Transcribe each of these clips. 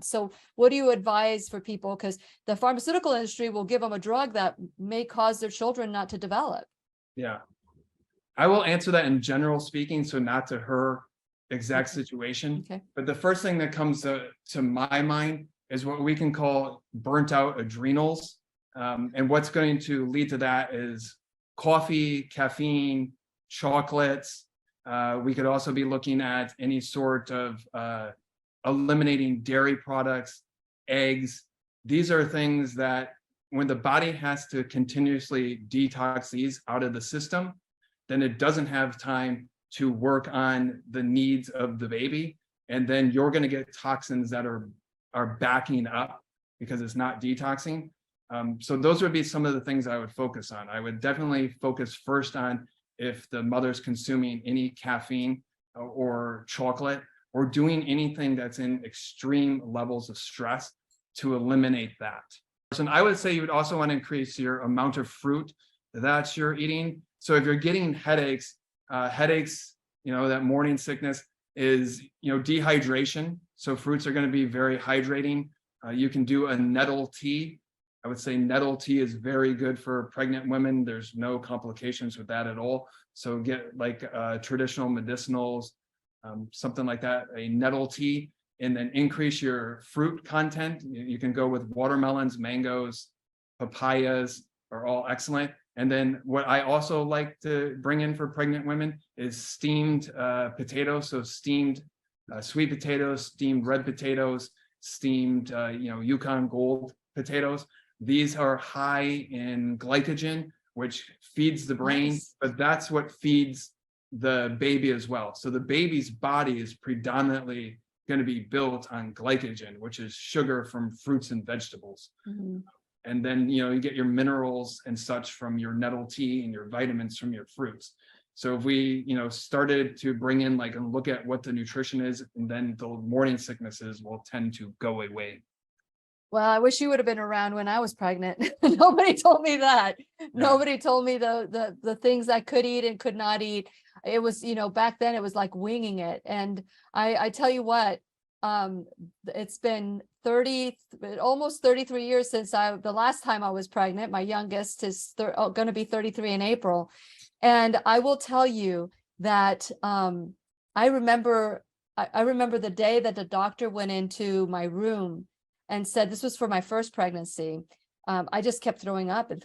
So what do you advise for people? Because the pharmaceutical industry will give them a drug that may cause their children not to develop. Yeah. I will answer that in general speaking, so not to her exact situation. Okay. But the first thing that comes to my mind is what we can call burnt out adrenals. And what's going to lead to that is coffee, caffeine, chocolates. We could also be looking at any sort of eliminating dairy products, eggs. These are things that when the body has to continuously detox these out of the system, then it doesn't have time to work on the needs of the baby. And then you're going to get toxins that are backing up because it's not detoxing. So those would be some of the things I would focus on. I would definitely focus first on if the mother's consuming any caffeine or chocolate or doing anything that's in extreme levels of stress to eliminate that. And I would say you would also want to increase your amount of fruit that you're eating. So if you're getting headaches, that morning sickness is, dehydration. So fruits are going to be very hydrating. You can do a nettle tea. I would say nettle tea is very good for pregnant women. There's no complications with that at all. So get like traditional medicinals, something like that, a nettle tea, and then increase your fruit content. You can go with watermelons, mangoes, papayas are all excellent. And then what I also like to bring in for pregnant women is steamed potatoes. So steamed sweet potatoes, steamed red potatoes, steamed, Yukon Gold potatoes. These are high in glycogen, which feeds the brain, but that's what feeds the baby as well. So the baby's body is predominantly going to be built on glycogen, which is sugar from fruits and vegetables. Mm-hmm. And then, you get your minerals and such from your nettle tea and your vitamins from your fruits. So if we, started to bring in and look at what the nutrition is, and then the morning sicknesses will tend to go away. Well, I wish you would have been around when I was pregnant. Nobody told me that. Yeah. Nobody told me the things I could eat and could not eat. It was, back then it was like winging it. And I tell you what, it's been almost 33 years since the last time I was pregnant. My youngest is going to be 33 in April. And I will tell you that I remember the day that the doctor went into my room and said, this was for my first pregnancy. I just kept throwing up, and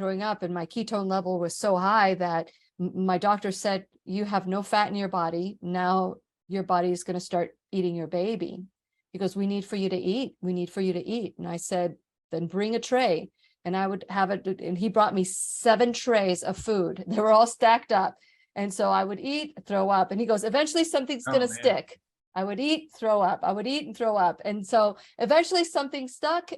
my ketone level was so high that my doctor said, you have no fat in your body. Now your body is going to start eating your baby. He goes, we need for you to eat. We need for you to eat. And I said, then bring a tray. And I would have it. And he brought me 7 trays of food. They were all stacked up. And so I would eat, throw up. And he goes, eventually something's going to stick. I would eat, throw up. I would eat and throw up. And so eventually something stuck.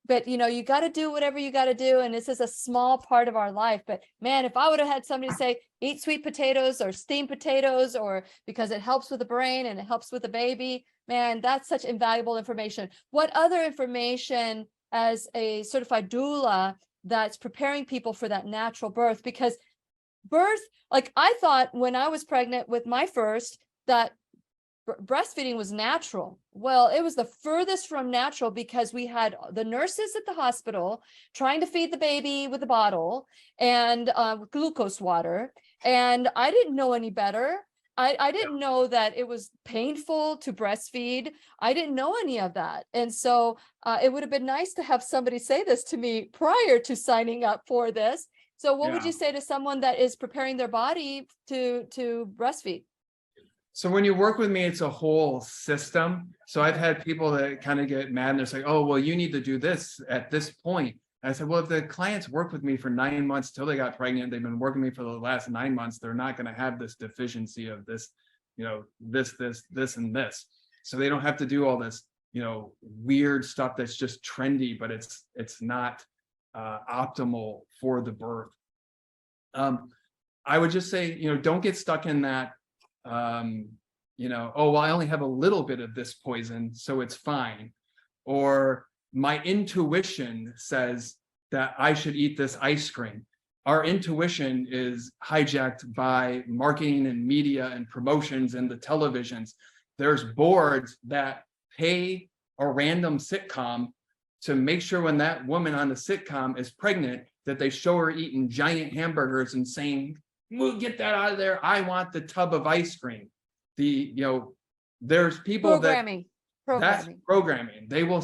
But you got to do whatever you got to do. And this is a small part of our life. But man, if I would have had somebody say, eat sweet potatoes or steamed potatoes, or because it helps with the brain and it helps with the baby, man, that's such invaluable information. What other information as a certified doula that's preparing people for that natural birth? Because birth, I thought when I was pregnant with my first, that breastfeeding was natural. Well, it was the furthest from natural, because we had the nurses at the hospital trying to feed the baby with a bottle and glucose water. And I didn't know any better. I didn't know that it was painful to breastfeed. I didn't know any of that. And so it would have been nice to have somebody say this to me prior to signing up for this. So what would you say to someone that is preparing their body to breastfeed? So when you work with me, it's a whole system. So I've had people that kind of get mad and they're saying, oh, well, you need to do this at this point. And I said, well, if the clients work with me for 9 months till they got pregnant, they've been working with me for the last 9 months, they're not going to have this deficiency of this, this, and this. So they don't have to do all this, weird stuff that's just trendy, but it's not optimal for the birth. I would just say, don't get stuck in that, oh, well, I only have a little bit of this poison, so it's fine. Or my intuition says that I should eat this ice cream. Our intuition is hijacked by marketing and media and promotions and the televisions. There's boards that pay a random sitcom to make sure when that woman on the sitcom is pregnant, that they show her eating giant hamburgers and saying, "Well, get that out of there. I want the tub of ice cream." There's people Programming. that's programming. They will,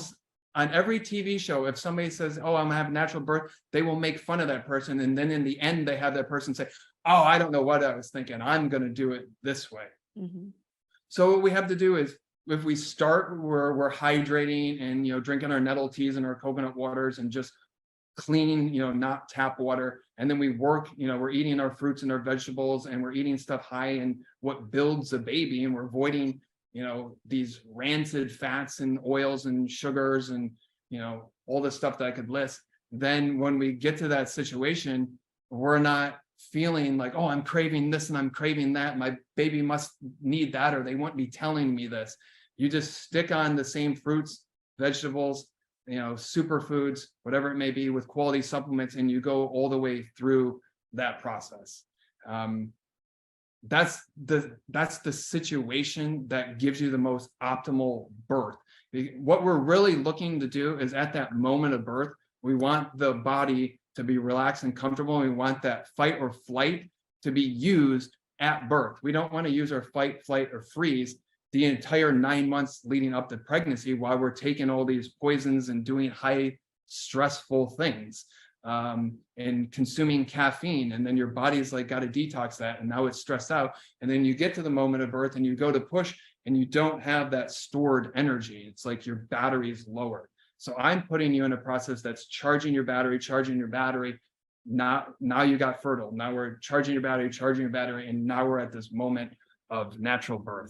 on every TV show, if somebody says, "Oh, I'm gonna have natural birth," they will make fun of that person. And then in the end, they have that person say, "Oh, I don't know what I was thinking. I'm going to do it this way." Mhm. So what we have to do is, if we start, we're hydrating and, drinking our nettle teas and our coconut waters and just clean, not tap water. And then we work, we're eating our fruits and our vegetables, and we're eating stuff high in what builds a baby, and we're avoiding, these rancid fats and oils and sugars and, all the stuff that I could list. Then when we get to that situation, we're not feeling like, "Oh, I'm craving this and I'm craving that. My baby must need that, or they wouldn't be telling me this." You just stick on the same fruits, vegetables, superfoods, whatever it may be, with quality supplements, and you go all the way through that process. That's the situation that gives you the most optimal birth. What we're really looking to do is, at that moment of birth, we want the body to be relaxed and comfortable. And we want that fight or flight to be used at birth. We don't want to use our fight, flight, or freeze the entire 9 months leading up to pregnancy while we're taking all these poisons and doing high stressful things, and consuming caffeine. And then your body's like, got to detox that, and now it's stressed out. And then you get to the moment of birth and you go to push, and you don't have that stored energy. It's like your battery's lower. So I'm putting you in a process that's charging your battery. Now you got fertile. Now we're charging your battery, and now we're at this moment of natural birth.